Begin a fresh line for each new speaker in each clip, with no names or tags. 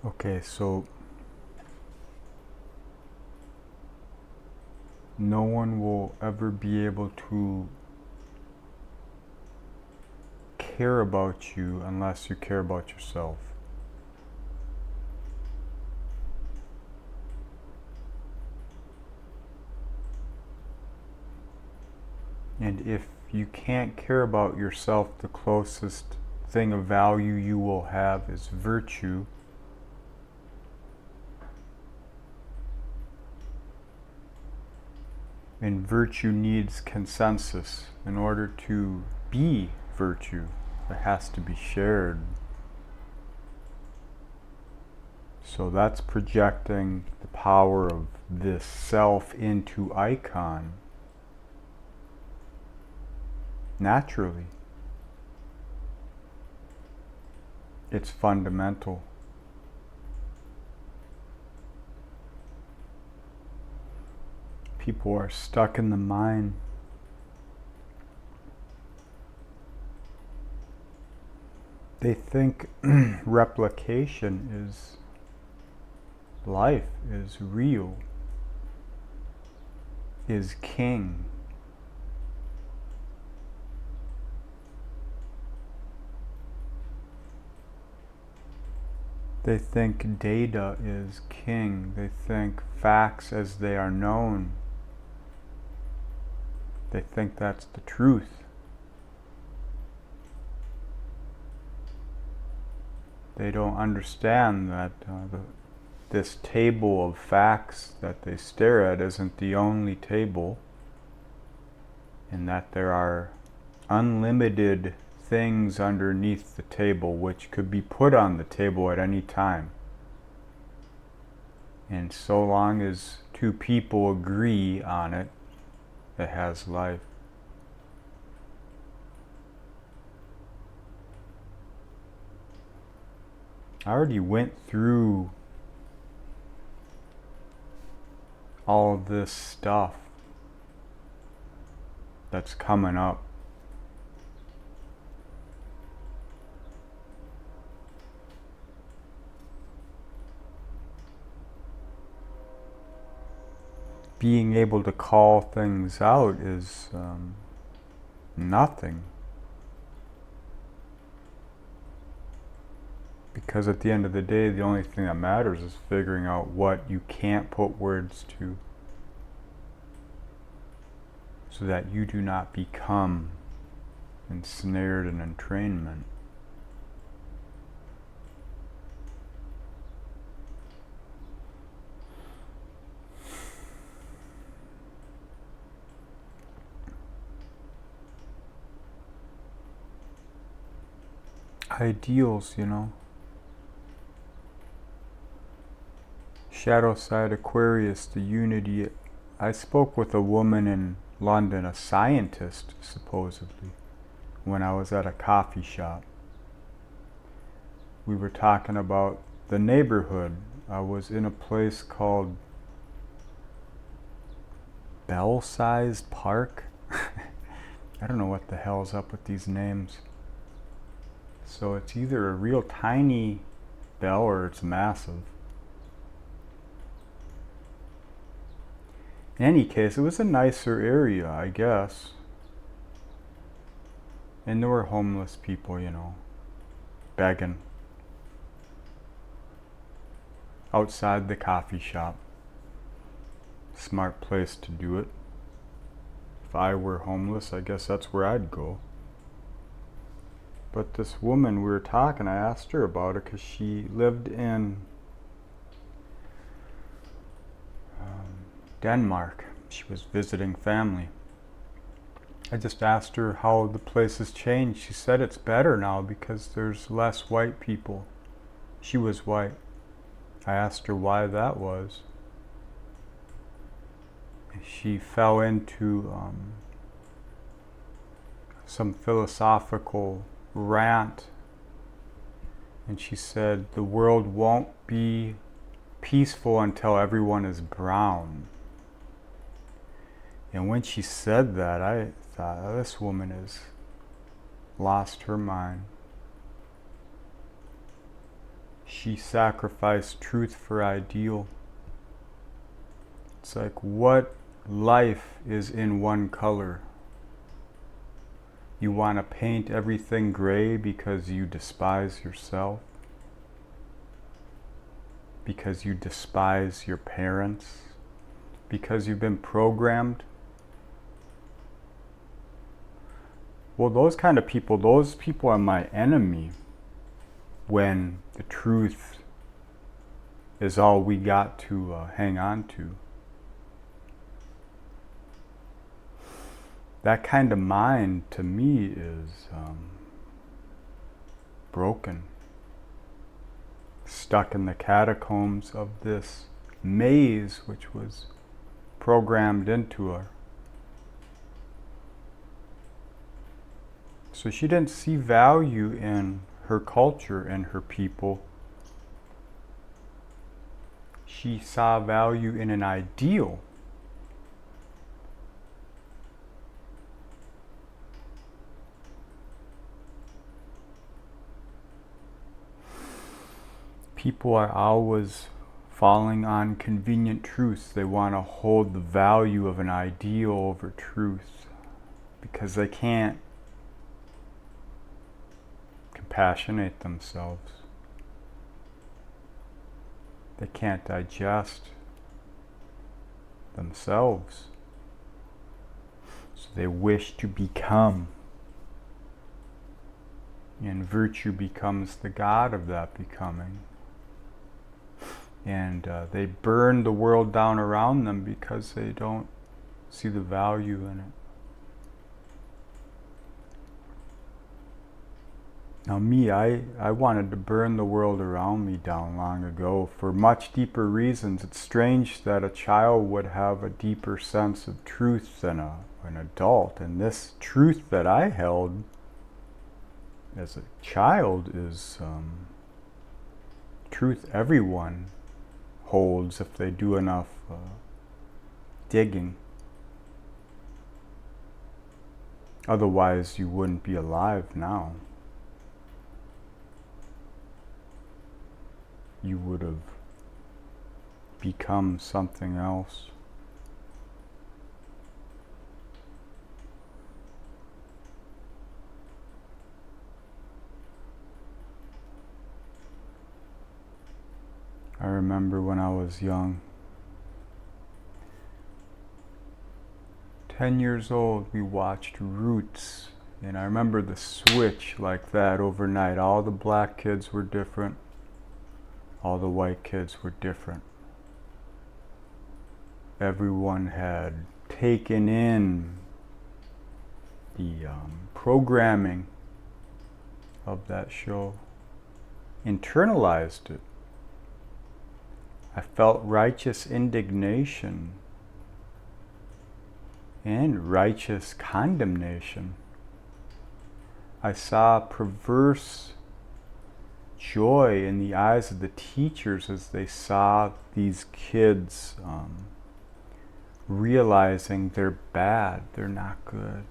Okay, so no one will ever be able to care about you unless you care about yourself. And if you can't care about yourself, the closest thing of value you will have is virtue. And virtue needs consensus. In order to be virtue, it has to be shared. So that's projecting the power of this self into icon naturally. It's fundamental. People are stuck in the mind. They think replication is life, is real, is king. They think data is king. They think facts as they are known. They think that's the truth. They don't understand that this table of facts that they stare at isn't the only table, and that there are unlimited things underneath the table which could be put on the table at any time. And so long as two people agree on it, it has life. I already went through all of this stuff that's coming up. Being able to call things out is nothing. Because at the end of the day, the only thing that matters is figuring out what you can't put words to, so that you do not become ensnared in entrainment. Ideals, you know. Shadow side Aquarius, the unity. I spoke with a woman in London, a scientist supposedly, when I was at a coffee shop. We were talking about the neighborhood. I was in a place called Bell-sized Park. I don't know what the hell's up with these names. So it's either a real tiny bell or it's massive. In any case, it was a nicer area, I guess. And there were homeless people, you know, begging outside the coffee shop. Smart place to do it. If I were homeless, I guess that's where I'd go. But this woman, we were talking, I asked her about it because she lived in Denmark. She was visiting family. I just asked her how the place has changed. She said it's better now because there's less white people. She was white. I asked her why that was. She fell into some philosophical rant, and she said the world won't be peaceful until everyone is brown. And when she said that, I thought, oh, this woman has lost her mind. She sacrificed truth for ideal. It's like, what life is in one color? You want to paint everything gray because you despise yourself? Because you despise your parents? Because you've been programmed? Well, those kind of people, those people are my enemy when the truth is all we got to hang on to. That kind of mind, to me, is broken. Stuck in the catacombs of this maze which was programmed into her. So she didn't see value in her culture and her people. She saw value in an ideal. People are always falling on convenient truths. They want to hold the value of an ideal over truth because they can't compassionate themselves. They can't digest themselves. So they wish to become. And virtue becomes the god of that becoming. And they burn the world down around them because they don't see the value in it. Now me, I wanted to burn the world around me down long ago for much deeper reasons. It's strange that a child would have a deeper sense of truth than an adult. And this truth that I held as a child is truth everyone holds if they do enough digging. Otherwise, you wouldn't be alive now. You would have become something else. I remember when I was young, 10 years old, we watched Roots, and I remember the switch like that overnight. All the black kids were different. All the white kids were different. Everyone had taken in the programming of that show, internalized it. I felt righteous indignation and righteous condemnation. I saw perverse joy in the eyes of the teachers as they saw these kids realizing they're bad, they're not good.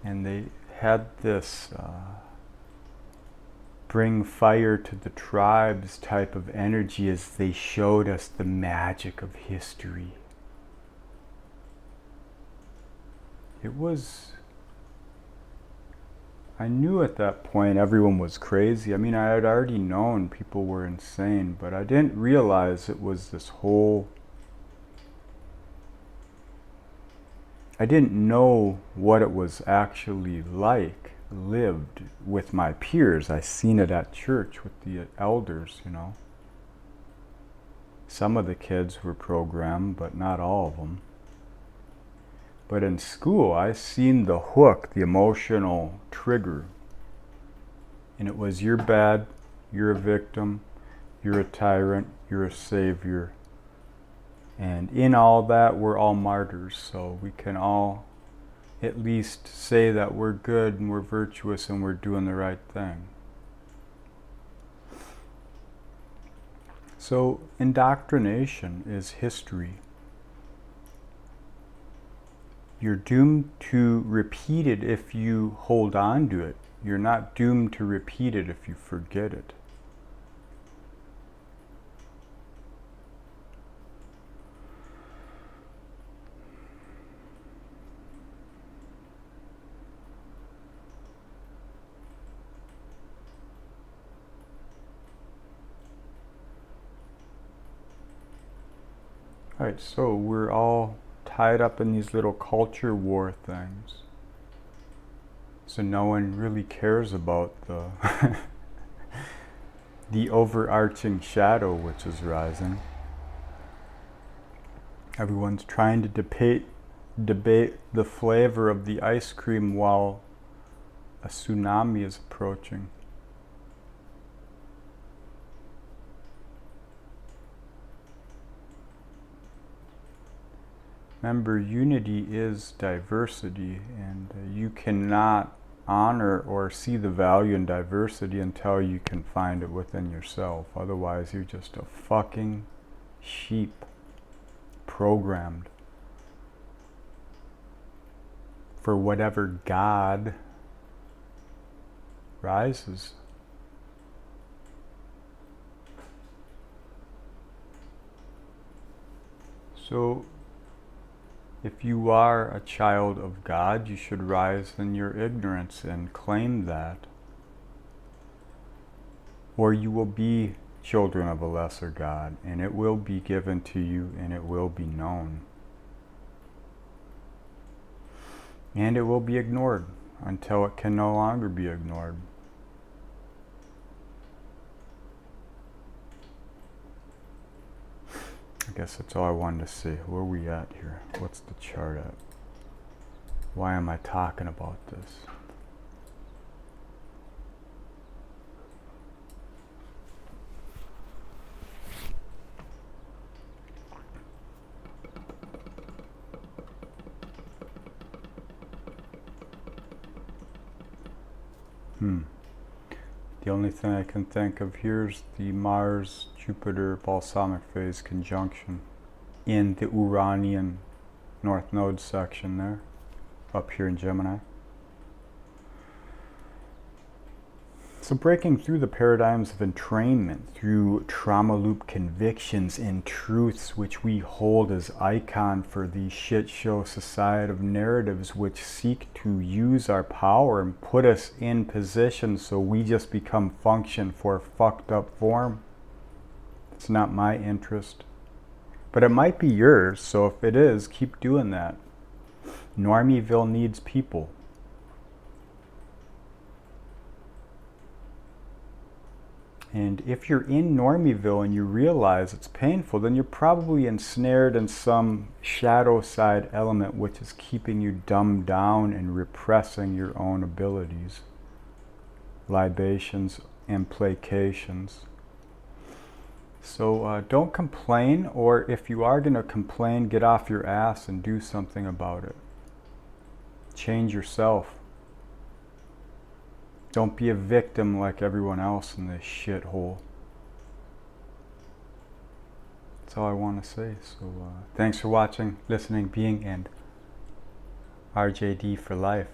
And they had this bring fire to the tribes type of energy as they showed us the magic of history. It was, I knew at that point everyone was crazy. I mean, I had already known people were insane, but I didn't realize it was this whole, I didn't know what it was actually like. Lived with my peers. I seen it at church with the elders, you know. Some of the kids were programmed, but not all of them. But in school, I seen the hook, the emotional trigger. And it was, you're bad, you're a victim, you're a tyrant, you're a savior. And in all that, we're all martyrs, so we can all at least say that we're good and we're virtuous and we're doing the right thing. So indoctrination is history. You're doomed to repeat it if you hold on to it. you're not doomed to repeat it if you forget it. Alright, so we're all tied up in these little culture war things. So no one really cares about the the overarching shadow which is rising. Everyone's trying to debate the flavor of the ice cream while a tsunami is approaching. Remember, unity is diversity, and you cannot honor or see the value in diversity until you can find it within yourself. Otherwise, you're just a fucking sheep, programmed for whatever God rises. So, if you are a child of God, you should rise in your ignorance and claim that. Or you will be children of a lesser God, and it will be given to you, and it will be known. And it will be ignored until it can no longer be ignored. I guess that's all I wanted to say. Where are we at here? What's the chart at? Why am I talking about this? The only thing I can think of here is the Mars-Jupiter balsamic phase conjunction in the Uranian North Node section there, up here in Gemini. So breaking through the paradigms of entrainment through trauma loop convictions and truths which we hold as icon for the shit show society of narratives which seek to use our power and put us in position so we just become function for a fucked up form. It's not my interest. But it might be yours, so if it is, keep doing that. Normieville needs people. And if you're in Normieville and you realize it's painful, then you're probably ensnared in some shadow side element which is keeping you dumbed down and repressing your own abilities. Libations and placations. So don't complain, or if you are going to complain, get off your ass and do something about it. Change yourself. Don't be a victim like everyone else in this shithole. That's all I want to say. So thanks for watching, listening, being, and RJD for life.